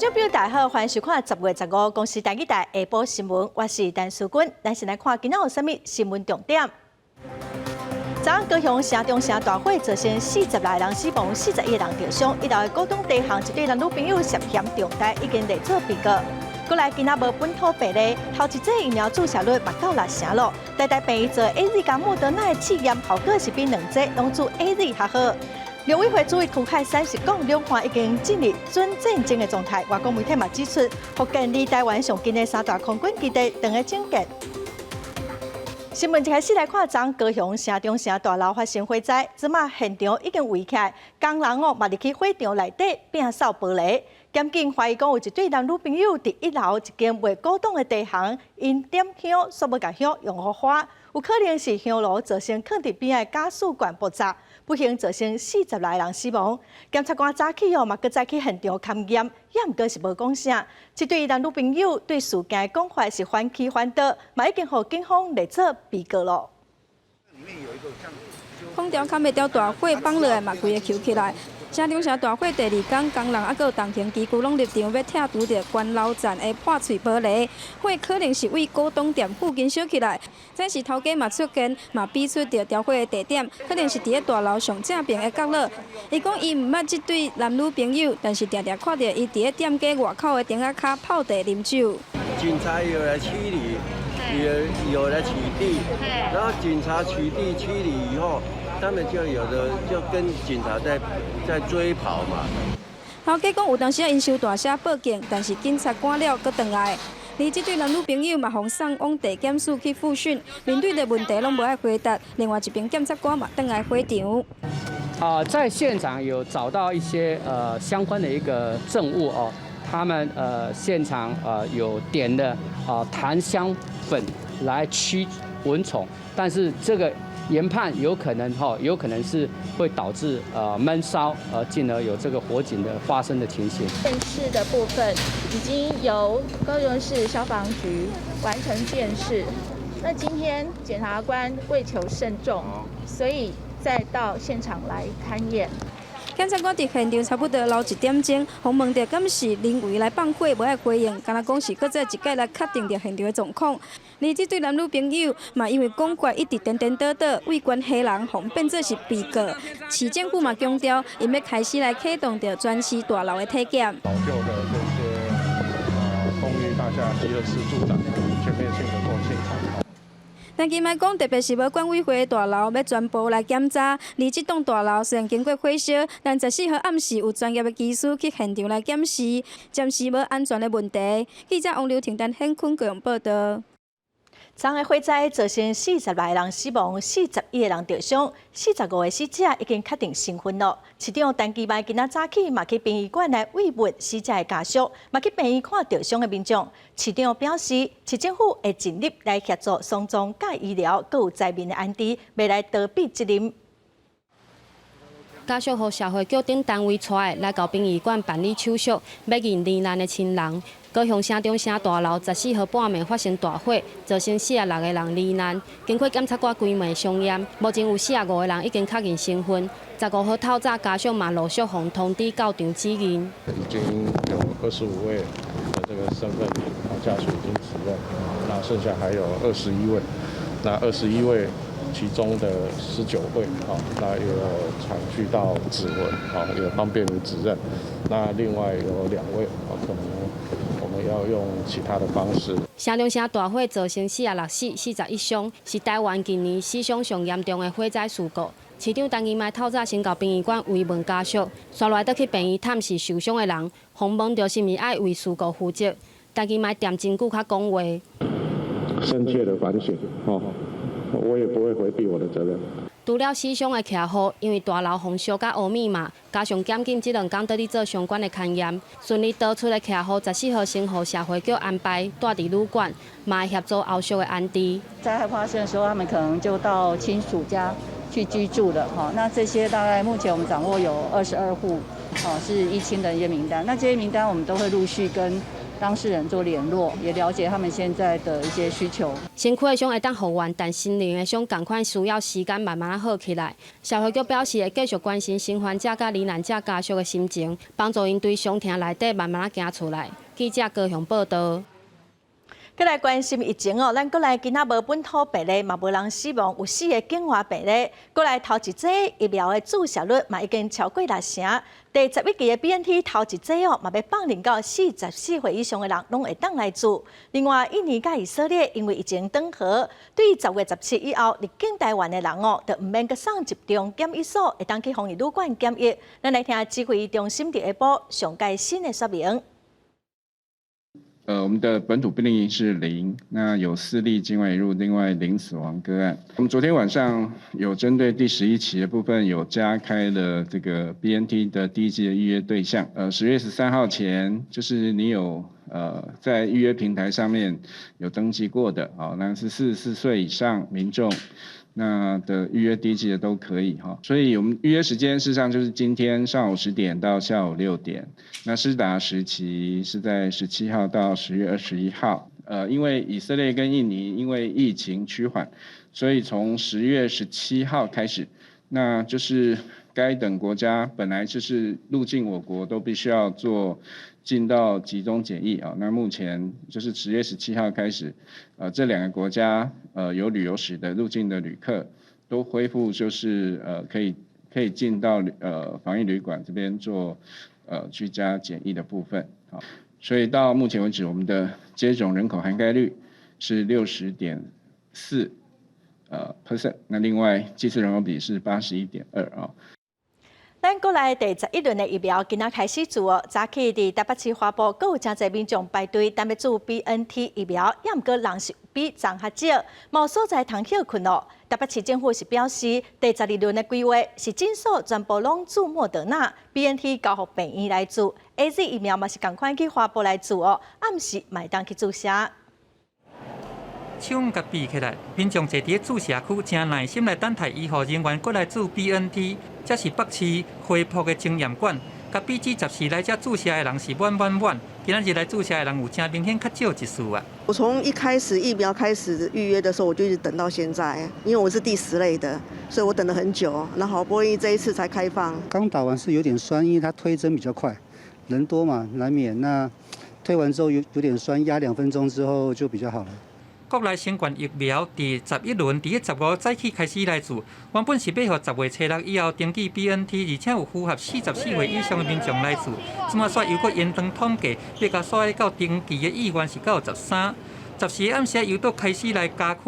众朋友大家好，欢迎收看10月15公司台语台下晡新闻，我是陈淑君。咱先来看今仔有啥物新闻重点。昨晚高雄城中城大火造成40来人死亡，41人受伤，一楼的高档地巷一对男女朋友涉嫌重大，已经列作被告。过来今仔无本土病例，头一剂疫苗注射率嘛到60%咯。台病院做 AZ 加莫德纳的试验，效果是比两剂拢做 AZ 较好。陆委会主委涂凯山是讲，两岸已经进入准战争的状态。外国媒体嘛指出，福建离台湾上近的3大空军基地等个整建。新闻一开始来看，昨高雄城中城大楼发生火灾，即马现场已经围起来，工人嘛入去火场内底摒扫玻璃。检警怀疑讲有一对男女朋友伫1楼一间未古董的地巷，因点香煞要甲香用火花，有可能是香炉造成放伫边的加速管爆炸。不幸造成40来人死亡，检察官早起嘛，搁再去现场勘验，也毋过是无讲啥。这对男女朋友对事件的讲法是反起反倒，嘛已经互警方列作被告咯。空调砍袂掉大火，放落来嘛，规个抽起来。城中城大火第2天，工人还有同行机具拢入场要拆除着关楼站的破碎玻璃，火可能是为古董店附近烧起来。这时头家嘛出现，嘛比出着调火的地点，可能是伫咧大楼上正边的角落。伊讲伊毋捌这对男女朋友，但是常常看到伊伫咧店家外口的顶仔骹泡茶啉酒。警察有来驱离，有来取缔，然后警察取缔驱离以后。他们就有的就跟警察在追跑嘛。头家讲有当时因收大声报警，但是警察赶了搁转来。而这对男女朋友嘛，互送往地检署去复讯，面对的问题拢无爱回答。另外一边检察官嘛转来会场。在现场有找到一些相关的一个证物哦，他们现场有点的檀香粉来驱蚊虫，但是这个。研判有可能是会导致闷烧，进而有这个火警的发生的情形。建设的部分已经由高雄市消防局完成建设。那今天检察官为求慎重，所以再到现场来勘验。检察官伫现场差不多留1点钟，询问着敢是人为来放火，无爱回应，敢若讲是搁再一届来确定着现场的状况。而这对男女朋友嘛，因为讲怪一直颠颠倒倒，为关黑人，互变做是被告。市政府嘛强调，因要开始来启动着专区大楼的体检。老旧的这些公寓大厦、集合式住宅，全面性的做清查。但今摆讲，特别是要管委会的大楼要全部来检查，而这栋大楼虽然经过火烧，但14号暗时有专业的技师去现场来检视，暂时无安全的问题。记者王刘婷、陈显坤各样报道。昨个火灾造成40来人死亡，41个人受伤，45个死者已经确定身份了。市长陈其迈今仔早起嘛去殡仪馆来慰问死者的家属，嘛去殡仪看受伤的民众。市长表示，市政府会尽力来协助丧葬、甲医疗，各有灾民的安置，未来逃避责任。家属和社会局等单位出来到殡仪馆办理手续，要认罹难的亲人。高雄城中城大楼14号半暝发生大火，造成46个人罹难。经过检察官规模相验，目前有45个人已经确认身份。15号透早，家属嘛陆续通知到场指认。已经有25位的这个身份家属已经指认，那剩下还有21位，那21位。其中的19位，那有传去到指纹，也方便于指认。那另外有2位，可能我们要用其他的方式。城中城大火造成46死、41伤，是台湾近年死伤上严重的火灾事故。市长陈其迈透早先到殡仪馆慰问家属，刷来倒去病院探视受伤的人，询问着是毋是爱为事故负责。陈其迈点真久较讲话，深切的反省，我也不会回避我的责任。除了死伤的徛号，因为大楼风烧甲乌密码，加上检警这2天倒去做相关的勘验，顺利得出的徛号14号先互社会局安排住伫旅馆，嘛会协助后续的安置。灾害发生的时候，他们可能就到亲属家去居住的那这些大概目前我们掌握有22户是依亲的一些名单。那这些名单我们都会陆续跟当事人做联络，也了解他们现在的一些需求。身躯的伤会当复原，但心灵的伤同款需要时间慢慢好起来。社会局表示会继续关心新患者甲罹难者家属的心情，帮助因对伤痛内底慢慢行出来。记者高雄报道。再来关心疫情哦，咱过来今仔无本土病例，嘛无人死亡，有4个境外病例。过来头一剂疫苗的注射率嘛已经超过60%。第11期的 BNT 头一剂哦，嘛要放任到44岁以上的人拢会当来注。另外，印尼甲以色列因为疫情登和，对10月17以后入境台湾的人哦，就唔免搁送集中检疫所，会当去防疫旅馆检疫。咱来听指挥中心伫下晡上届新的说明。我们的本土病例是0，那有4例境外移入，另外0死亡个案。我们昨天晚上有针对第11期的部分有加开了这个 BNT 的第1剂的预约对象。10月13号前，就是你有在预约平台上面有登记过的，那是44岁以上民众。那的预约第1剂的都可以哈，所以我们预约时间事实上就是今天上午10点到下午6点。那施打时期是在17号到10月21号。因为以色列跟印尼因为疫情趋缓，所以从10月17号开始，那就是该等国家本来就是入境我国都必须要做进到集中检疫啊。那目前就是10月17号开始，这2个国家有旅游史的入境的旅客都恢复，就是可以进到防疫旅馆这边做居家检疫的部分啊。所以到目前为止，我们的接种人口涵盖率是60.4%，那另外祭祀人口比是81.2啊。咱国内第11轮的疫苗今仔开始注哦，早起伫台北市花博，阁有真侪民众排队等要注 BNT 疫苗，也毋过人是比昨较少，某所在通休困哦。台北市政府是表示，第12轮的规划是诊所全部拢注莫德纳 ，BNT 交予病院来注 ，AZ 疫苗嘛是共款去花博来注哦，暗时嘛当去注射。手甲闭起来，民众坐伫注射区，真耐心来等待医护人员过来注 BNT。这是北市恢复的经验馆，甲比之10时来这注射的人是满。今仔日来注射的人有真明显较少一数啊。我从一开始疫苗开始预约的时候，我就一直等到现在，因为我是第10类的，所以我等了很久。那好不容易这一次才开放。刚打完是有点酸，因为它推针比较快，人多嘛难免。那推完之后有点酸，压2分钟之后就比较好了。国内新冠疫苗第11轮伫15早起开始来注，原本是要予10月初6以后登记 BNT， 而且有符合44岁以上的民众来注。即马煞又搁延长统计，要甲煞到登记的意愿是到13。10时暗时又搁开始来加开，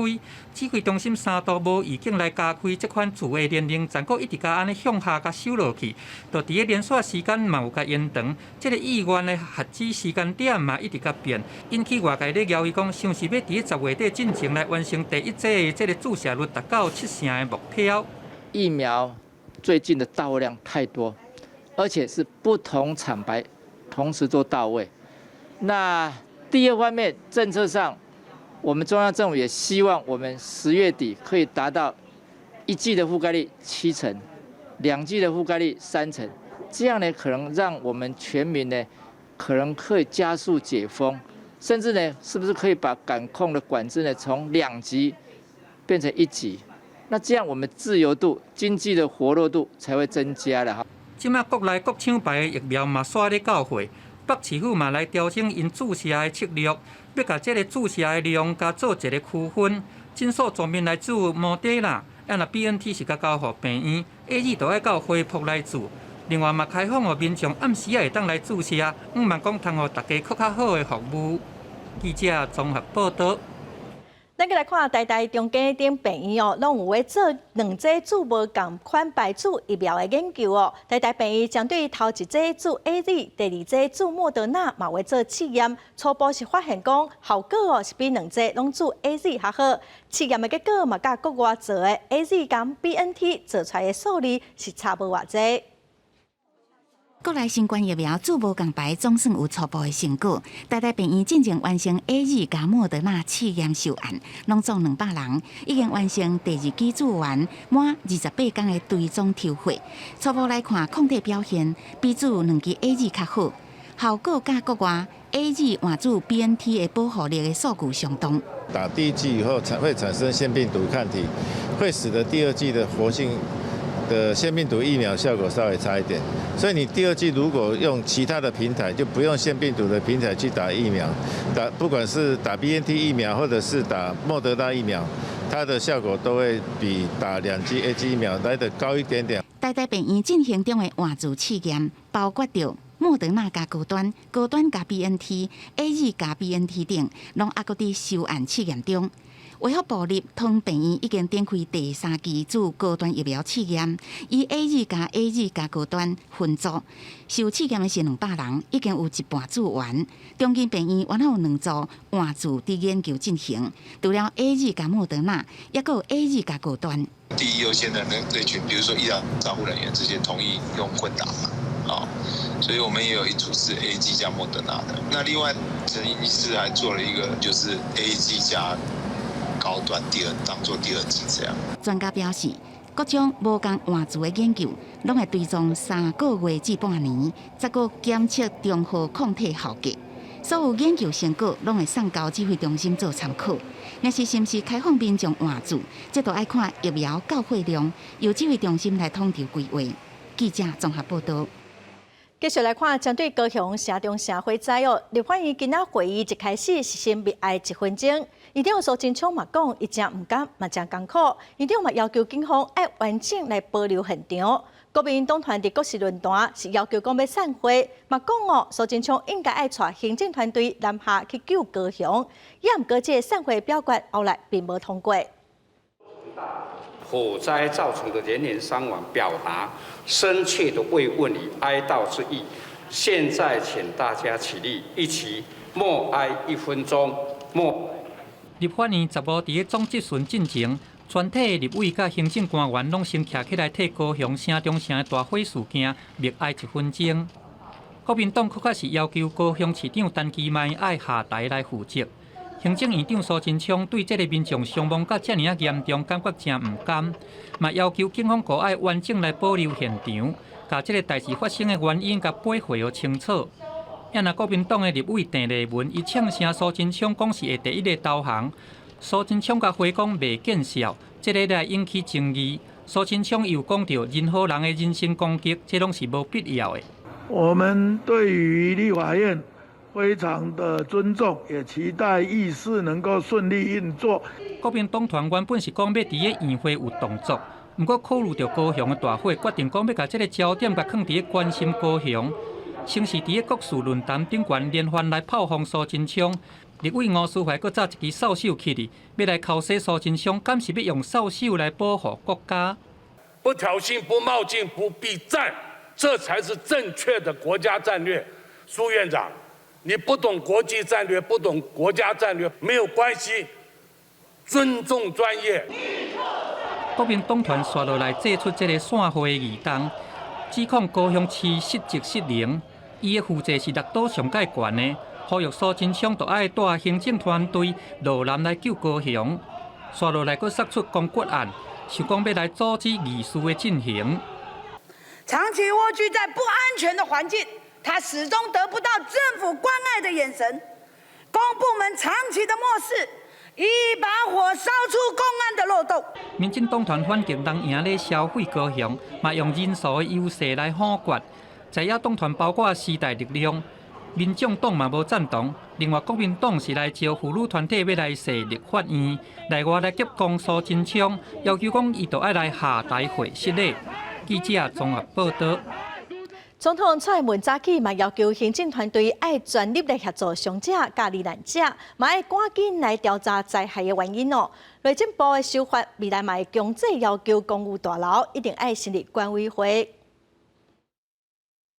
指挥中心3度无预警来加开这款注的年龄，暂搁一直甲安尼向下甲收落去，就伫连续时间嘛有甲延长，这个意愿的核止时间点嘛一直甲变，引起外界咧谣伊讲，像是要伫10月底进前来完成第1剂的这个注射率达到70%的目标。疫苗最近的到位量太多，而且是不同厂牌同时做到位。那第二方面，政策上，我们中央政府也希望我们10月底可以达到1剂的覆盖率70%，2剂的覆盖率30%，这样呢，可能让我们全民呢，可能可以加速解封，甚至呢，是不是可以把感控的管制呢，从2级变成1级？那这样我们自由度、经济的活络度才会增加了哈。即马国内各厂牌的疫苗嘛煞咧到货。北市府嘛来调整因注射的策略，要甲这个注射的量加做一个区分。诊所全面来注莫德纳，若 BNT 是甲交予病院 ，AZ 就要到恢复来注。另外嘛开放予民众暗时也会当来注射，希望讲通予大家更较好的服务。记者综合报道。咱来看台大中间等病院哦，拢有在做2剂注无共款排注疫苗的研究哦。台大病院针对头1剂注 AZ， 第2剂注莫德纳嘛会做试验，初步是发现讲效果哦是比2剂拢注 AZ 较好。试验的结果嘛，甲国外做的 AZ 跟 BNT 做出来的数字是差无偌济。国内新冠疫苗注无共牌总算有初步的成果。台大病院进前完成 AZ 加莫德纳试验受案，拢总200人，已经完成第2期注完，满28天的追踪抽血。初步来看，抗体表现比注2期 AZ 较好，效果甲国外 AZ 换注 BNT 的保护力的数据相同。打第一剂以后会产生腺病毒抗体，会使得第二剂的活性的腺病毒疫苗效果稍微差一点。所以你第二剂如果用其他的平台，就不用腺病毒的平台去打疫苗，不管是打 BNT 疫苗或者是打莫德纳疫苗，它的效果都会比打2剂 AZ 疫苗来得高一点点。台大病院进行中的换注试验，包括着莫德纳加高端、高端加 BNT、AZ 加 BNT 等，拢还搁伫收案试验中。卫福部立通病院已经展开第3期自高端疫苗试验，以 AZ 加 AZ 加高端分组，受试验的是200人，已经有一半做完。中间病院原有2组换注伫研究进行，除了 AZ 加莫德纳，也有 AZ 加高端。第一优先的那群，比如说医疗照护人员这些同意用混打嘛，所以我们也有一组是 AZ 加莫德纳的。那另外陈医师还做了一个就是 AZ 加高端当做第2剂这样。专家表示，各种无共换注的研究，拢会追踪3个月至半年，再个检测中和抗体效果。所有研究成果拢会送到指挥中心做参考。若是是毋是开放民众换注，这都要看疫苗到货量，由指挥中心来统筹规划。记者综合报道。继续来看，针对高雄城中城火灾立法院今仔会议一开始是先默哀1分钟。院长苏贞昌嘛讲，伊真唔甘，嘛真艰苦。院长嘛要求警方要完整来保留现场。国民党团伫国事论坛是要求讲要散会，嘛讲苏贞昌应该爱带行政团队南下去救高雄。也毋过这散会表决后来并无通过。火灾造成的人员伤亡，表达深切的慰问与哀悼之意。现在，请大家起立，一起默哀1分钟。立法院15日总质询进前，全体立委甲行政官员拢先徛起来替高雄城中城的大火事件默哀1分钟。国民党确实是要求高雄市长陈其迈爱下台来负责。行政院长苏贞昌对这个民众伤亡甲遮尔严重，感觉真唔甘，嘛要求警方国爱完整来保留现场，甲这个代志发生的原因甲背后要清楚。也那国民党的立委郑丽文，伊呛声苏贞昌讲是会第一个投降。苏贞昌甲回讲未见效，这个来引起争议。苏贞昌又讲到任何人的人身攻击，这拢是无必要的。我们对于立法院非常的尊重，也期待议事能够顺利运作。国民党团原本是讲要伫个议会有动作，不过考虑到高雄的大火，决定讲要把这个焦点甲放伫个关心高雄。先是伫个国事论坛顶悬连番来炮轰苏贞昌，立委吴思怀搁早一支扫帚起哩，要来敲死苏贞昌，敢是要用扫帚来保护国家？不挑衅、不冒进、不避战，这才是正确的国家战略。苏院长，你不懂国际战略，不懂国家战略没有关系，尊重专业。国民党团刷落来祭出这个散会的仪动，指控高雄市失职失能。伊的负责是力度上界悬的，呼吁苏贞昌都爱带行政团队落南来救高雄。刷落来，佫杀出公决案，想讲要来阻止议事的进行。长期蜗居在不安全的环境，他始终得不到政府关爱的眼神，公部门长期的漠视，一把火烧出公安的漏洞。民进党团反竞人赢咧消费高雄，嘛用人数的优势来反决。在野党团包括时代力量、民众党嘛无赞同。另外，国民党是来招妇女团体要来设立法院，内外来急攻苏贞昌，要求讲伊就爱来下台会失礼。记者综合报道。总统蔡英文早起嘛要求行政团队爱全力来协助伤者、甲罹难者，嘛爱赶紧来调查灾害的原因哦。内政部的修法未来嘛会强制要求公务大楼一定爱成立管委会。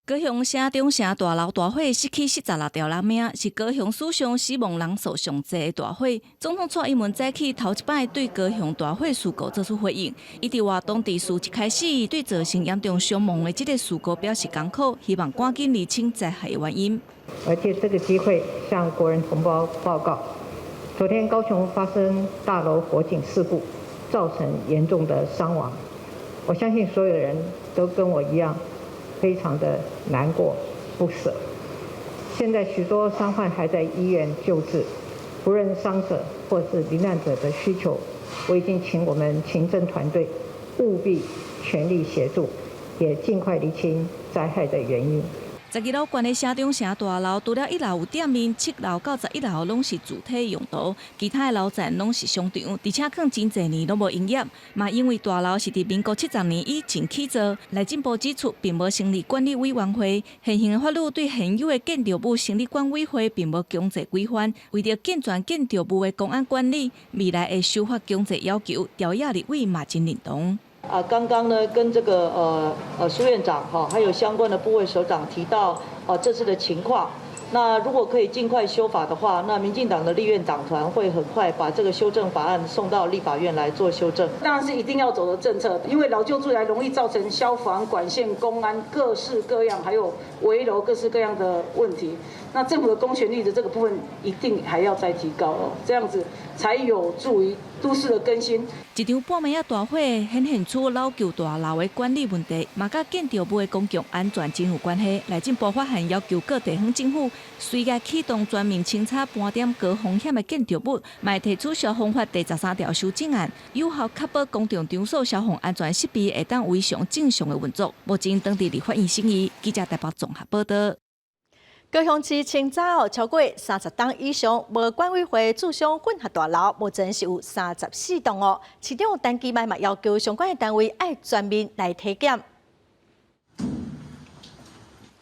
高雄城中城大楼大火失去46条人命，是高雄史上死亡人数上侪的大火。总统蔡英文早起头一摆对高雄大火事故作出回应，伊伫活动伫事一开始对造成严重伤亡的这个事故表示艰苦，希望赶紧厘清灾害的原因。而借这个机会向国人同胞报告，昨天高雄发生大楼火警事故，造成严重的伤亡。我相信所有人都跟我一样，非常的难过不舍。现在许多伤患还在医院救治，不论伤者或是罹难者的需求，我已经请我们行政团队务必全力协助，也尽快厘清灾害的原因。12楼关的城中城大楼，除了1楼有店面，7楼到11楼拢是主体用途，其他的楼层拢是商场，而且囥真侪年拢无营业。嘛，因为大楼是伫民国70年以前起造，内政部指出并无成立管理委员会，现行的法律对现有的建筑物成立管委会并无强制规范，为着健全建筑物的公安管理，未来的修法强制要求，调亚立委嘛真认同。刚刚呢跟这个苏院长还有相关的部位首长提到这次的情况。那如果可以尽快修法的话，那民进党的立院党团会很快把这个修正法案送到立法院来做修正。当然是一定要走的政策，因为老旧住宅容易造成消防、管线、公安各式各样，还有危楼各式各样的问题。那政府的公权力的这个部分一定还要再提高哦，这样子才有助于都市的更新。一场半暝大火显现出老旧大楼的管理问题，嘛甲建筑物的公共安全真有关系。内政部发函要求各地方政府随该启动全面清查盘点高风险的建筑物，嘛提出消防法第13条修正案，有效确保公众场所消防安全设备会当维常正常的运作。目前当地立法院审议，记者台北综合报道。高雄市清早超过30栋以上无管委会注销混合大楼，目前是有34栋哦。市长陈其迈嘛要求相关的单位爱全面来体检。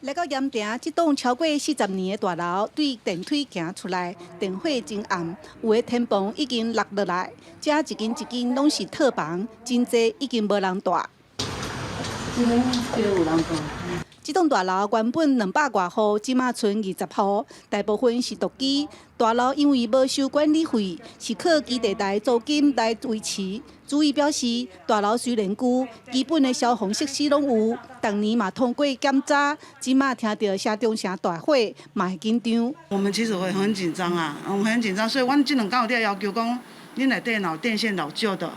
来到盐埕，这栋超过40年的大楼，对电梯行出来，电火真暗，有的天棚已经落落来，这一间一间拢是套房，真济已经无人住。有人住。这栋大楼原本200多户，即马剩20户，大部分是独居。大楼因为无收管理费，是靠基地台租金来维持。主委表示，大楼虽然旧，基本的消防设施拢有，当年嘛通过检查，即马听到城中城大火，嘛会紧张。我们其实会很紧张啊，我们很紧张，所以我们这两天有要求讲，恁内底老电线老旧的，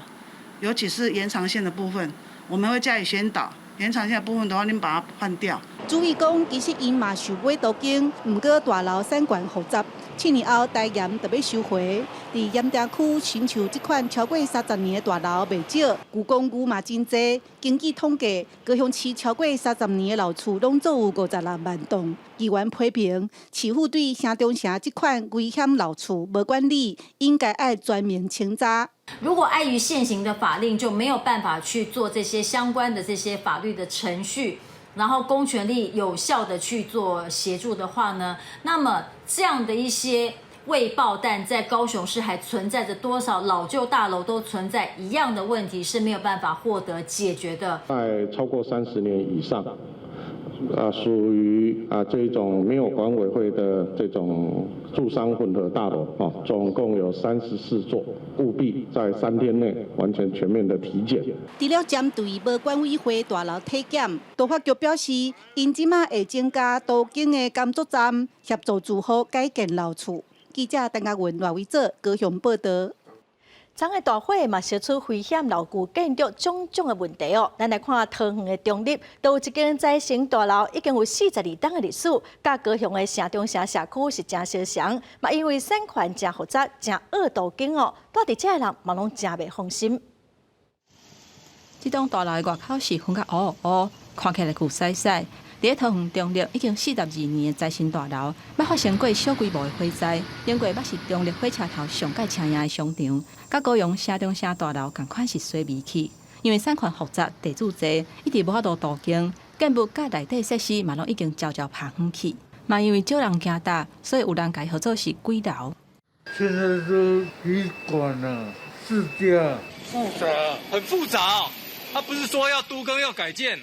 尤其是延长线的部分，我们会加以宣导。延长线的部分的话，您把它换掉。注意讲，其实因嘛受买途径，不过大楼产权复杂。去年后台盐特别收回，在盐埕区寻求这款超过30年的大楼袂少，故宫牛嘛真济。经济统计，高雄市超过30年的老厝拢总有56万栋。议员批评市府对城中城这款危险老厝无管理，应该爱全面清查。如果碍于现行的法令，就没有办法去做这些相关的这些法律的程序，然后公权力有效的去做协助的话呢，那么这样的一些未爆弹在高雄市还存在着多少老旧大楼都存在一样的问题，是没有办法获得解决的。在超过30年以上，属于这种没有管委会的这种住商混合大楼总共有34座，务必在3天内完成全面的体检。除了针对无管委会大楼体检，都发局表示，因即马会增加多间的监督站，协助住户改建老厝。记者陈嘉文、赖伟做高雄报道。昨个大火嘛，烧出危险牢固建筑种种的问题哦。咱来看桃园的中立，都有一间再生大楼，已经有42档的历史。甲高雄的城中城社区是真相像，嘛因为产权真复杂、真恶道经哦，住伫遮的人嘛拢真袂放心。这栋大楼的外口是粉甲乌乌，看起来旧细细。伫桃园中立已经42年的再生大楼，捌发生过小规模的火灾，因过捌是中立火车头上界青营的商场，甲高雄城中城大楼同款是衰微起，因为产权复杂、地主济，一直无法度途径，建物甲内底设施嘛拢已经悄悄爬远去，嘛因为少人惊大，所以有人改合作是鬼楼。现在都旅馆了，4家，复杂，很复杂哦。他不是说要都更要改建？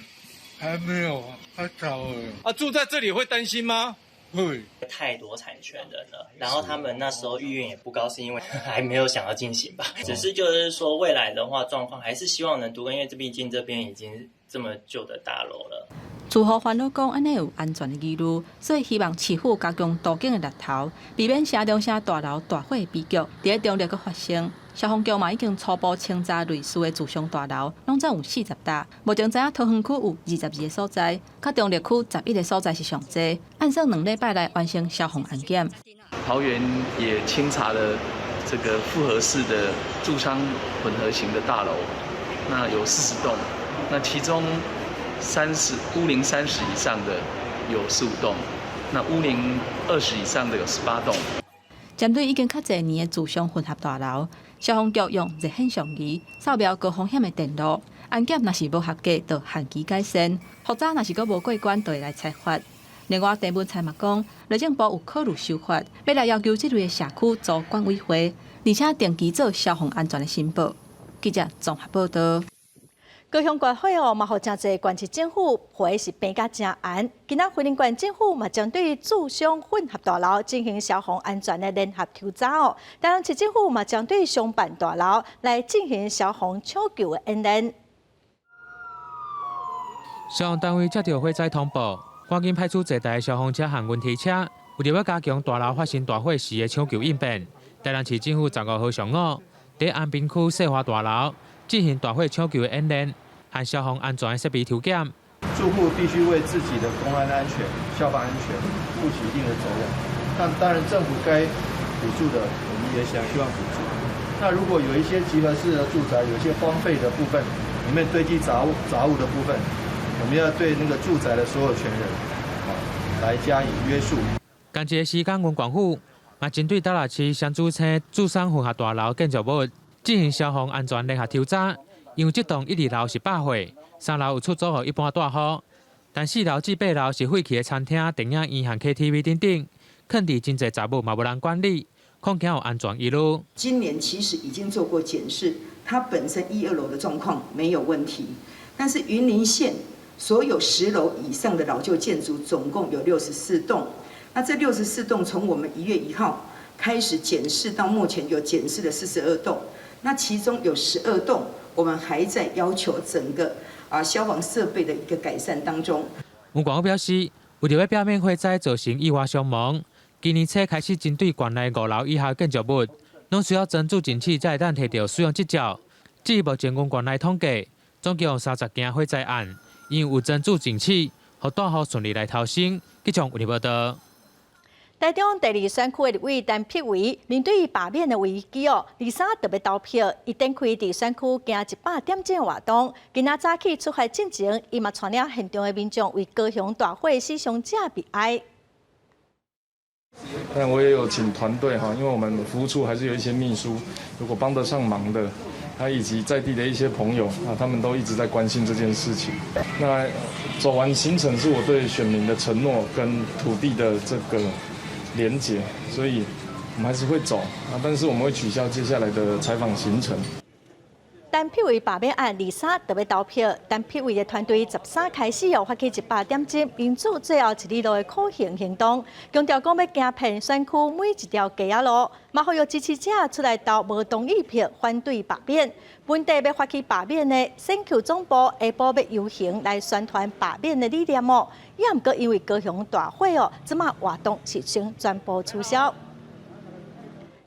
还没有，还早了。住在这里会担心吗？会。太多产权人了，然后他们那时候意愿也不高，是因为还没有想要进行吧。只是就是说未来的话状况，还是希望能都更，因为毕竟这边已经这么旧的大楼了。住户烦恼讲，安尼有安全的疑虑，所以希望市府加强渡境的力头，避免城中城大楼大火的悲剧伫中立阁发生。消防局嘛已经初步清查类似的住商大楼，拢总有40搭。目前知影桃园区有22个所在，较中立区11个所在是上济，按算2礼拜内完成消防安检。桃园也清查了这个复合式的住商混合型的大楼，那有40栋，那其中屋龄30以上的有15栋，那屋龄20以上的有18栋。针对已经较侪年的住商混合大楼，消防局用热显相仪扫描高风险的电路，安检若是无合格，就限期改善；复杂若是阁无过关，就会来裁罚。另外，郑文灿嘛讲，内政部有考虑修法，要来要求这类的社区组管委会，而且定期做消防安全的申报。记者综合报道。高雄县会嘛，互真侪县市政府会是变甲真严。今仔花莲县政府嘛，针对住商混合大楼进行消防安全的联合调查哦。台南市政府嘛，针对商办大楼来进行消防抢救的演练。消防单位接到火灾通报，赶紧派出1台消防车和运提车，为着要加强大楼发生大火时的抢救应变。台南市政府15号上午，在安平区世华大楼进行大火抢救的演练和消防安全的设备调检。住户必须为自己的公安安全、消防安全负起一定的责任。但当然，政府该补助的，我们也希望补助。那如果有一些集合式的住宅，有一些荒废的部分，里面堆积杂物的部分，我们要对那个住宅的所有权人，来加以约束。近一个时间，文管府嘛针对大垃市双子星住商混合大楼建筑物进行消防安全联合调查，因为这栋1、2楼是爆火，3楼有出租予一般大户，但4楼至8楼是废弃的餐厅、电影院和 KTV 等等，肯定真侪杂物嘛无人管理，恐惊有安全疑虑。今年其实已经做过检视，它本身1、2楼的状况没有问题，但是云林县所有10楼以上的老旧建筑总共有64栋，那这64栋从我们1月1号开始检视到目前有检视的42栋。那其中有12栋，我们还在要求整个消防设备的一个改善当中。文管局表示，为着要避免火灾造成意外伤亡，今年初开始针对县内5楼以下建筑物，拢需要增驻警器才会当摕到使用执照。至于目前县内统计，总共有30件火灾案，因为有增驻警器，互大户顺利来逃生。记者为你报道。台中第2选区的立委陈碧维面对罢免的危机哦，23特别投票，伊展开伫选区行100点钟活动。今仔早起出发进前，伊嘛传了现场的民众为高雄大火死伤者悲哀。但我也有请团队哈，因为我们服务处还是有一些秘书，如果帮得上忙的，以及在地的一些朋友他们都一直在关心这件事情。那走完行程是我对选民的承诺跟土地的这个连结，所以我们还是会走但是我们会取消接下来的采访行程。陈碧维罢免案23特别投票，陈碧维的团队13开始发起100点钟民主最后1里路的酷刑行动，强调讲要行遍选区每一条街仔路，嘛呼吁支持者出来投无同意票反对罢免。本地要发起罢免的选区总部下晡要游行来宣传罢免的理念哦，也毋过因为高雄大火哦，即马活动是先全部取消。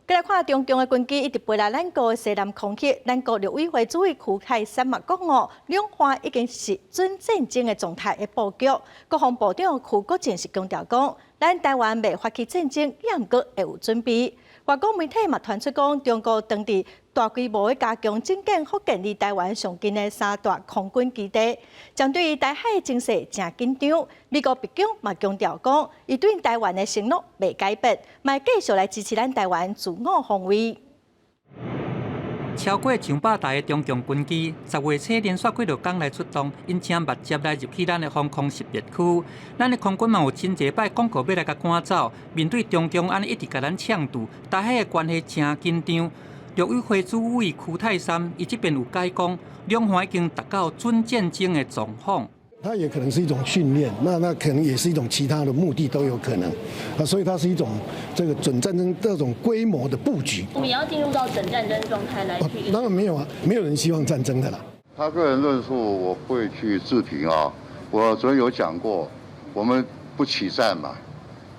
再来看中共的军机一直飞来咱国的西南空域，咱国陆委会主委区凯山嘛讲哦，两方已经是准战争的状态的布局。国防部长邱国正是强调讲，咱台湾未发起战争，也毋过会有准备。外国媒体嘛传出讲，中国当地大规模的加强增建福建离台湾上近的3大空军基地，针对台海的情势正紧张。美国白宫嘛强调讲，伊对台湾的承诺未改变，嘛继续来支持咱台湾自我防卫。超过200台的中共军机，10月初连续几多天来出动，因请密接来入去咱的防空识别区。咱的空军嘛有真侪摆广告要来甲赶走，面对中共安尼一直甲咱呛住，台海的关系真紧张。陆委会主委邱泰山伊这边有解讲，两方已经达到准战争的状况。它也可能是一种训练，那可能也是一种其他的目的都有可能所以它是一种这个准战争这种规模的布局。我们也要进入到准战争状态来去。当然没有啊，没有人希望战争的啦。他个人论述我会去置评我昨天有讲过，我们不起战嘛，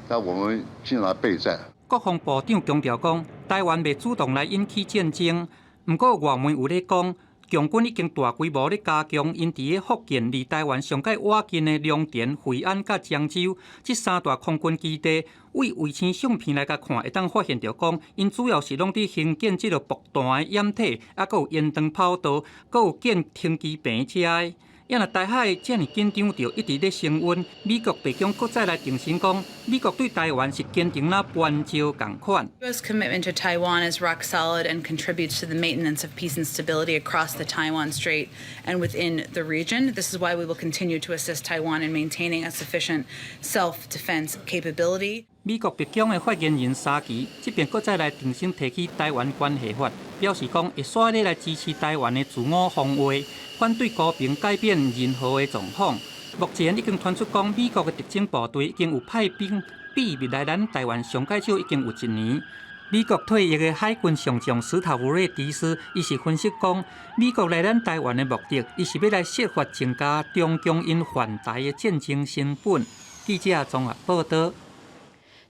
但我们进来备战。国防部长强调讲，台湾未主动来引起战争，不过外媒有咧讲。强军已经大规模咧加强因伫咧福建离台湾上界瓦近的龙田、惠安甲漳州这三大空军基地，为卫星相片来甲看，会当发现到讲，因主要是拢伫兴建即个爆弹的掩体，啊，佮有烟灯跑道，佮有建停机坪车的。也若台海遮尔紧张，就一直咧升温。美国白宫搁再来重申讲，美国对台湾是坚定啦援招共款。U.S. commitment to Taiwan is rock solid and contributes to the maintenance of peace and stability across the Taiwan Strait and within the region. This is why we will continue to assist Taiwan in maintaining a sufficient self-defense capability. 美国白宫的发言人沙奇这边搁再来重新提起台湾关系法，表示讲会刷咧来支持台湾的自我防卫，反对和平改变任何的状况。目前已经传出讲，美国的特种部队已经有派兵秘密来咱台湾上界少已经有1年。美国退役的海军上将史塔夫瑞迪斯，伊是分析讲，美国来咱台湾的目的，伊是要来设法增加中共因犯台的战争成本。记者综合报道。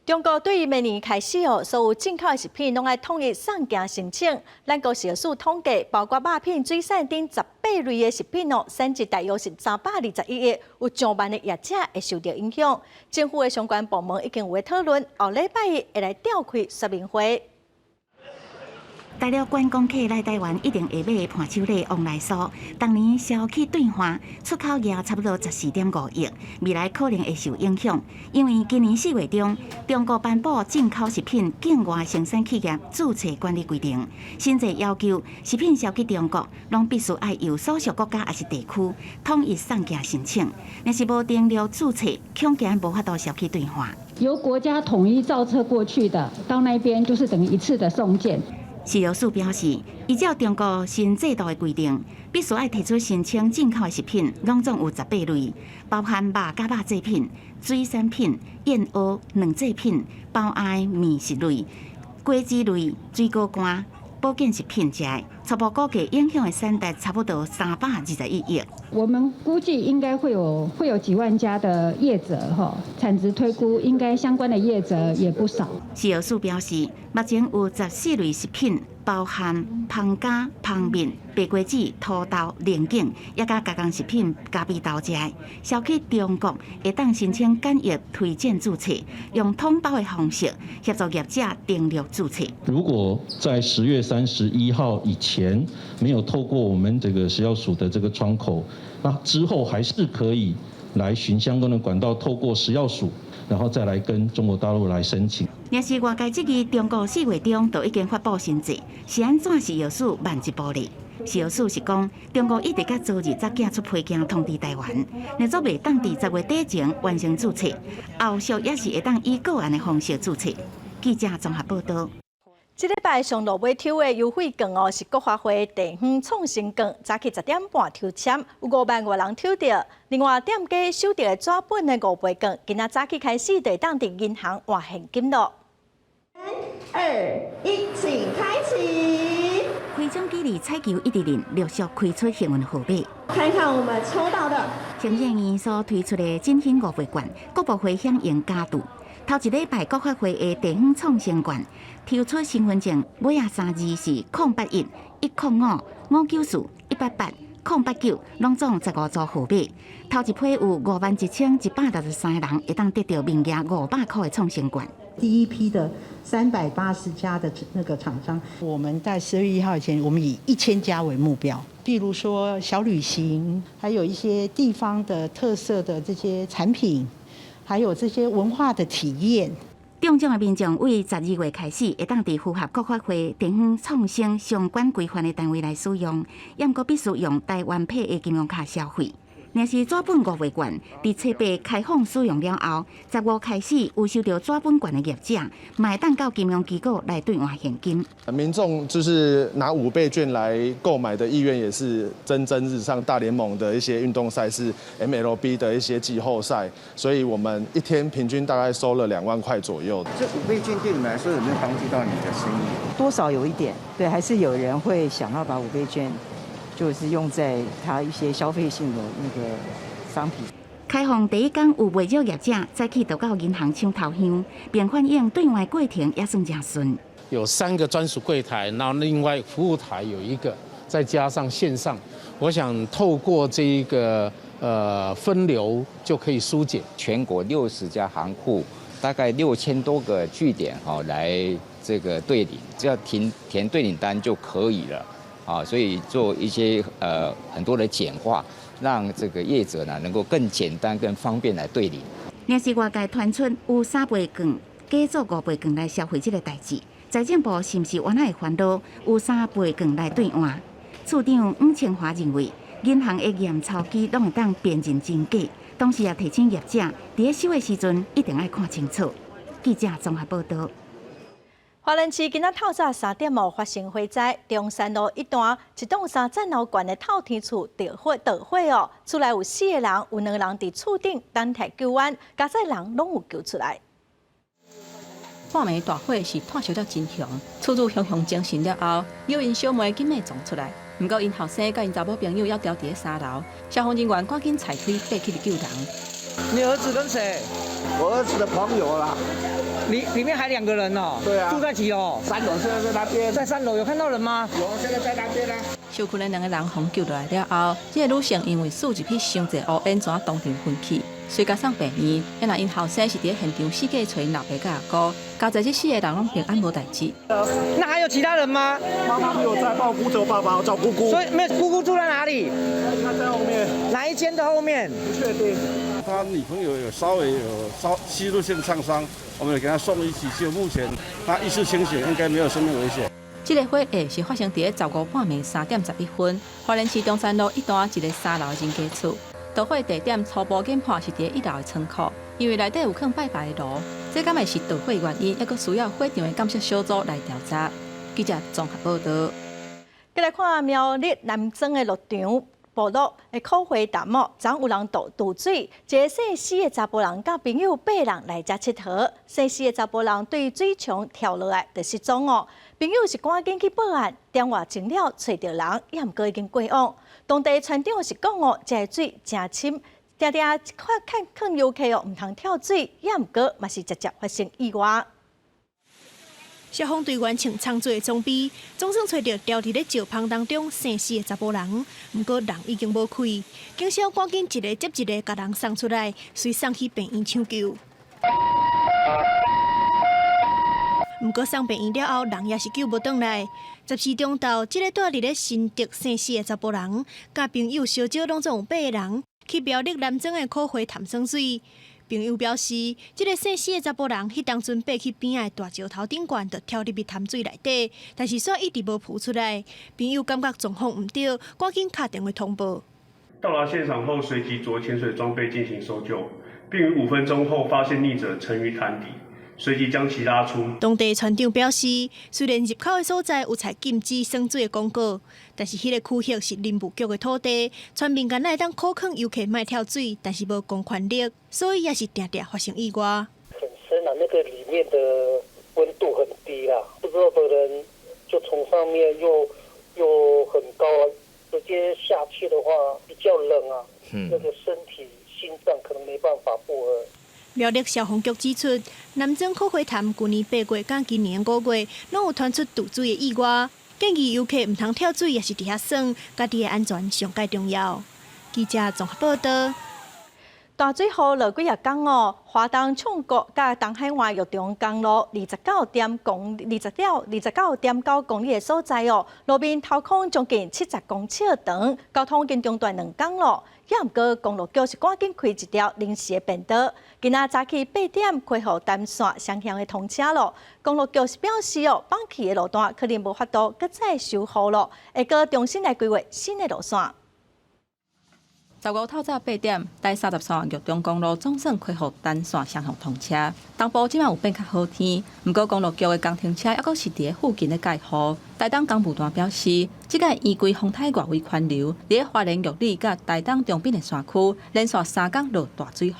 中国对于明年开始所有进口的食品拢爱统一上架申请。咱国小数统计，包括肉品、水产等18类的食品产值大约是321亿，有上万的业者会受到影响。政府的相关部门已经有讨论，后礼拜一会来召开说明会。大陆观光客来台湾一定会买伴手礼往来酥，当年消去兑换，出口额差不多14.5亿，未来可能会受影响。因为今年4月中，中国颁布进口食品境外生产企业注册管理规定，新制要求食品销去中国，拢必须要由所属国家还是地区统一上架申请，若是无登录注册，恐惊无法度销去兑换。由国家统一造册过去的，到那边就是等于一次的送件。食药署表示，依照中国新制度的规定，必须要提出申请进口的食品，拢总有18类，包含肉甲肉制品、水产品、燕蚵、卵制品、包爱面食类、果子类、水果干、保健食品之类，初步估计影响的产值差不多321亿。我们估计应该会有几万家的业者产值推估应该相关的业者也不少。食药署表示，目前有14类食品，包含芳粿、芳面、白果子、土豆、莲藕，也甲加工食品咖啡豆之类，销去中国会当申请简易推荐注册，用通报的方式协助业者登录注册。如果在10月31号以前没有透过我们这个食药署的这个窗口，那之后还是可以来寻相关的管道，透过食药署，然后再来跟中国大陆来申请。若是外界质疑中国4月中就已经发布新制，是安怎食药署慢一步呢？食药署是讲，中国一直到昨日才寄出批件通知台湾，若做未当伫10月底前完成注册，后续也是会当以个案的方式注册。记者综合报道。这礼拜上路尾抽的优惠券是国发会地方创新券，早起10点半抽签，有5万多人抽到。另外，店家收到的纸本的5倍券，今仔早起开始就会当伫银行换现金咯。3、2、1，请开启。开奖记录彩球一直连陆续开出幸运号码。看看我们抽到的。行政院所推出的振兴5倍券，各部会响应加度。头一礼拜国发会的地方创新券抽出身份证尾啊3字是081、105、594、188、089，拢总15组号码。头一批有51163人会当得到名额500块的创新券。第一批的380家的那个厂商，我们在12月1号以前，我们以1000家为目标。比如说小旅行，还有一些地方的特色的这些产品。还有这些文化的体验。中奖的民众为12月开始，会当伫符合国发会地方创新相关规范的单位来使用，也毋过必须用台湾配的金融卡消费。若是纸本5倍券，伫册8开放使用了后，15开始有收到纸本券的业者，买当到金融机构来兑换现金。民众就是拿5倍券来购买的意愿也是蒸蒸日上。大联盟的一些运动赛事 ，MLB 的一些季后赛，所以我们一天平均大概收了2万块左右。这5倍券对你们来说有没有帮助到你的生意？多少有一点，对，还是有人会想要把5倍券。就是用在他一些消费性的那个商品。开放第一天有袂少业者早起就到银行抢头香，并反映对外过程也算正顺。有3个专属柜台，然后另外服务台有1个，再加上线上，我想透过这一个分流就可以疏解全国60家行库，大概6000多个据点来这个对领，只要填对领单就可以了啊，所以做一些很多的简化，让这个业者呢能够更简单、更方便来对领。若是外界传出有3倍券假做5倍券来消费这个代志，财政部是不是原来会烦恼有3倍券来兑换？处长伍清华认为，银行的验钞机拢会当辨认真假，同时也提醒业者伫收的时阵一定要看清楚。记者综合报道。花莲市今仔透早3点发生火灾，中山路一段一栋3层楼高的透天厝着火哦，厝内有4个人，有2个人伫厝顶等待救援，加载人拢有救出来。半暝大火是炭烧了真凶，厝主雄雄精神了后，叫因小妹紧快撞出来。不过因后生甲因查某朋友要掉伫3楼，消防人员赶紧踩推爬起救人。你儿子跟谁？我儿子的朋友啦。里面还2个人哦。对啊。住在几楼？3楼，现在在那边。在3楼有看到人吗？有，现在在那边啦。受困的2个人互救落来了后，这个女性因为输入去伤济乌烟泉，当场昏去。随家送病院，原来因后生是伫现场四界找因老爸甲阿姑，加在这4个人拢平安无代志。那还有其他人吗？妈妈没有在，抱姑走爸爸，我找姑姑。所以没有姑姑住在哪里？她在后面。哪一间的后面？不确定。他女朋友有稍微吸入性创伤，我们也给他送医急救，目前他意识清醒，应该没有生命危险。这个火灾是发生伫15半暝3点11分，花莲市中山路一段一个3楼人家厝。导火地点初步检判是伫1楼的仓库，因为内底有放拜拜的炉，这敢会是导火原因，还佫需要火场的监测小组来调查。记者综合报道。再来看苗栗南庄的鹿场部落的苦花淡漠，昨有人渡水，一个姓施的查甫人甲朋友8人来遮佚佗，姓施的查甫人对水墙跳落来就失踪哦。朋友是赶紧去报案，电话前了找到人，也毋过已经过往。当地村长是讲哦，这个水真深，常常看游客哦，唔通跳水，也毋过嘛是直接发生意外。消防队员穿长做装备，总算找到掉伫咧石棚当中生死的查甫人，不过人已经无开，警消赶紧一个接一个把人送出来，随送去病院抢救。不过送病院了后，人也是救无转来。14中昼，这个住伫咧新竹生死的查甫人，甲朋友小少拢总有8个人去苗栗南庄的苦花潭耍水。朋友表示，这个姓施的查甫人，迄当阵爬去边仔的大石头顶悬，就跳入去潭水内底，但是煞一直无浮出来。朋友感觉状况唔对，赶紧打电话通报。到达现场后，随即着潜水装备进行搜救，并于5分钟后发现溺者沉于潭底，随即将其拉出。当地村长表示，虽然入口的所在有采禁止耍水的广告，但是迄个区域是林务局的土地，村民间来当苦劝游客莫跳水，但是无公权力，所以也是常常发生意外。很深啊，那个里面的温度很低啦，不知道的人就从上面又很高啊，直接下去的话比较冷啊，那个身体心脏可能没办法负荷。苗栗消防局指出，南庄苦花潭去年8月甲今年5月，拢有传出渡水的意外，建议游客唔通跳水，也是伫遐耍，家己的安全上界重要。记者综合报道。大水雨落几日天哦，花东创国甲东海湾药中公路29.9公里的所在哦，路面掏空将近70公尺长，交通经中断2天咯。也毋过公路局是赶紧开一条临时的便道，今仔早起8点开放单线双向的通车咯。公路局是表示哦，放弃的路段可能无法度搁再修复咯，会搁重新来规划新的路线。15透早8点，第33药中公路总算开放单线双向通车。东部即摆有变较好天，不过公路局的工程车还阁是伫咧附近咧介护。台东工务段表示，即个依规风台外围宽流，伫花莲玉里甲台东中滨的山区，连续3天落大水雨。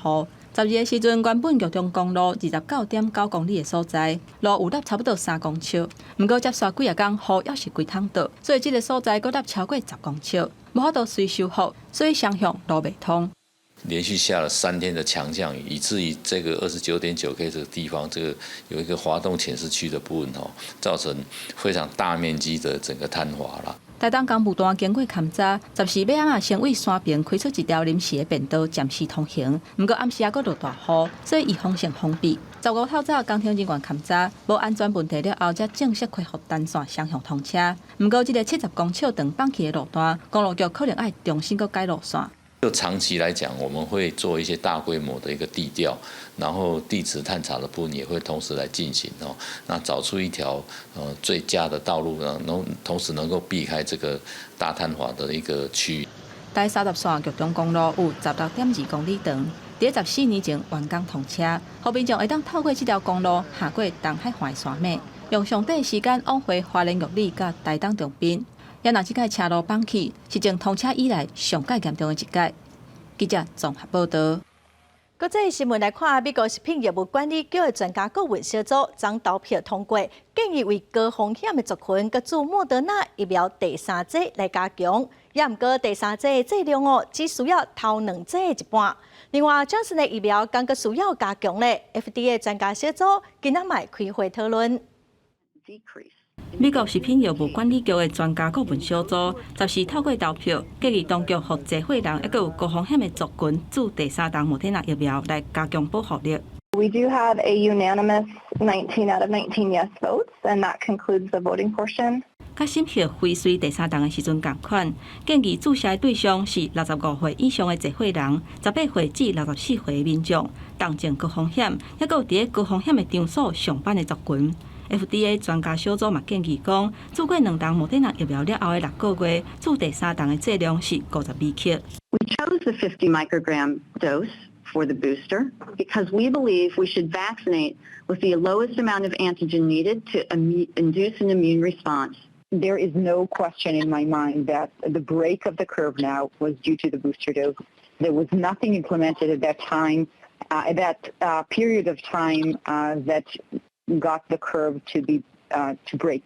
12个时阵，原本玉中公路29.9公里的所在，路有落差不多3公尺，不过接续几日天雨也是规通倒，所以即个所在搁落超过10公尺。无法度随修复，所以双向路袂通。连续下了3天的强降雨，以至于这个29.9K 这个地方，这个有一个滑动潜势区的部分造成非常大面积的整个坍滑啦。台东公务段经过勘查，10时要暗先为山边开出一条临时的便道，暂时通行。不过暗时还佫落大雨，所以伊方向封闭。15透早，工程人员勘查无安全问题了后，才正式开放单线双向通车。不过，这个70公尺长放弃的路段，公路局可能要重新佫改路线。就长期来讲，我们会做一些大规模的一个地调，然后地质探查的部分也会同时来进行那找出一条最佳的道路，同时能够避开这个大坍滑的一个区域。第30线局中公路有16.2公里长，在14年前完工通车，后民众会当透过这条公路下过东海环山脉，用上短时间往回花莲玉里甲台东中滨。也若这届车路放弃，是从通车以来上界严重的一届。记者综合报道。国际新闻来看，美国食品业务管理局的专家顾问小组将投票通过，建议为高风险的族群，各注莫德纳疫苗第3剂来加强。也毋过第3剂的剂量只需要头2剂的一半。另外，将是的疫苗更加需要加强咧。FDA 专家小组今仔卖开会讨论。美国食品业务管理局的专家顾问小组10时透过投票，建议当局予集会人，抑佫有高风险的族群注第3档莫德纳疫苗来加强保护力。We do have a unanimous 19 out of 19 yes votes, and that concludes the voting portion. 甲审核辉瑞第3档的时阵同款，建议注射的对象是65岁以上的集会人，18岁至64岁的民众，重症高风险，抑佫有伫高风险的场所上班的族群。FDA 专家小组嘛建议讲，注过2档莫德纳疫苗了后的6个月，注第3档的剂量是52克。We chose the 50 microgram dose for the booster because we believe we should vaccinate with the lowest amount of antigen needed to induce an immune response. There is no question in my mind that the break of the curve now was due to the booster dose. There was nothing implemented at that time, at that period of time that got the curve to break.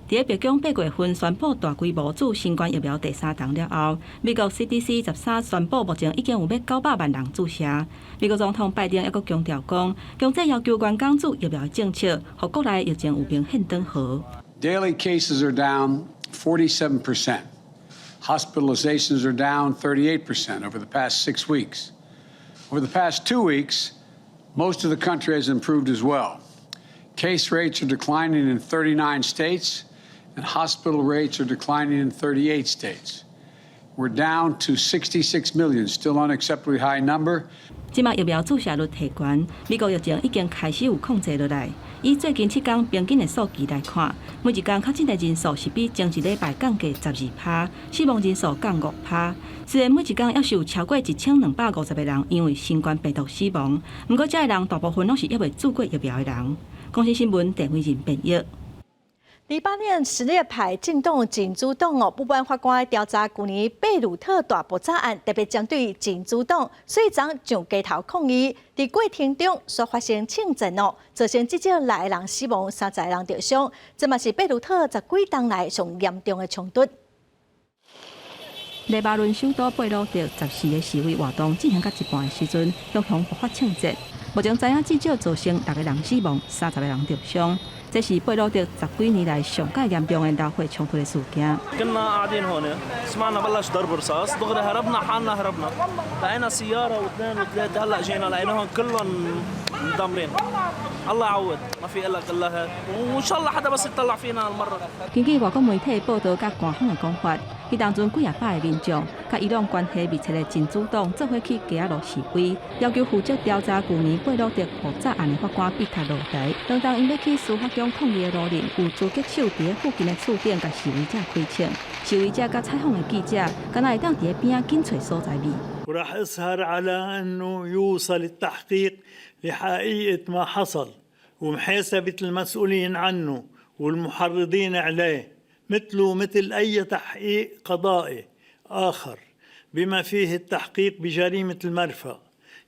在北京8月份宣布大规模注新冠疫苗第3档了后，美国 CDC 13宣布目前已经有要900万人注射。美国总统拜登也佫强调讲，强制要求员工注疫苗的政策，互国内疫情有明显转好。Daily cases are down 47%. Hospitalizations are down 38% over the past 6 weeks. Over the past 2 weeks, most of the country has improved as well. Case rates are declining in 39 states, and hospital rates are declining in 38 states. We're down to 66 million, still an unacceptably high number. 即马疫苗注射率提悬，美国疫情已经开始有控制落来。以最近7天平均的数据来看，每一天确诊的人数是比前一礼拜降低12%，死亡人数降5%。虽然每一天还是有超过1250个人因为新冠病毒死亡，不过这些人大部分拢是还未注过疫苗的人。公司新闻电话人编译。08年什叶派进动真主党部分法官调查去年贝鲁特大爆炸案，特别针对真主党，所以将上街头抗议。在过程中所发生庆阵造成至少6个人死亡，30个人受伤，这嘛是贝鲁特10几年来上严重的冲突。黎巴嫩首都贝鲁特10时的示威活动进行到一半的时阵，向向爆发庆节。目前知影至少造成6个人死亡，30个人受伤。这是贝鲁特10几年来上界严重的流血冲突的事件。كنا قاعدين هون سمعنا بلش ضرب رصاص دغري هربنا حالنا هربنا لقينا سيارة واثنين وثلاثة هلا جينا لقيناهم كلهم مدمرين الله يعوض ما في إلا كلها وإن شاء الله حدا بس يطلع فينا هالمرة。根据外国媒体报道甲官方的讲法，迄当阵几百个民众甲伊朗关系密切的真主党做伙去街仔路示威，要求负责调查去年贝鲁特爆炸案的法官逼他落台。当当因要去司法中抗议的路人有自觉手伫附近的厝顶甲示威者开枪，示威者甲采访的记者，敢若会当伫边仔紧找所在味。وراح أسهر على أنه يوصل التحقيق لحقيقة ما حصل ومحاسبة المسؤولين عنه والمحرضين عليه مثل أي تحقيق قضائي آخر بما فيه التحقيق بجريمة المرفأ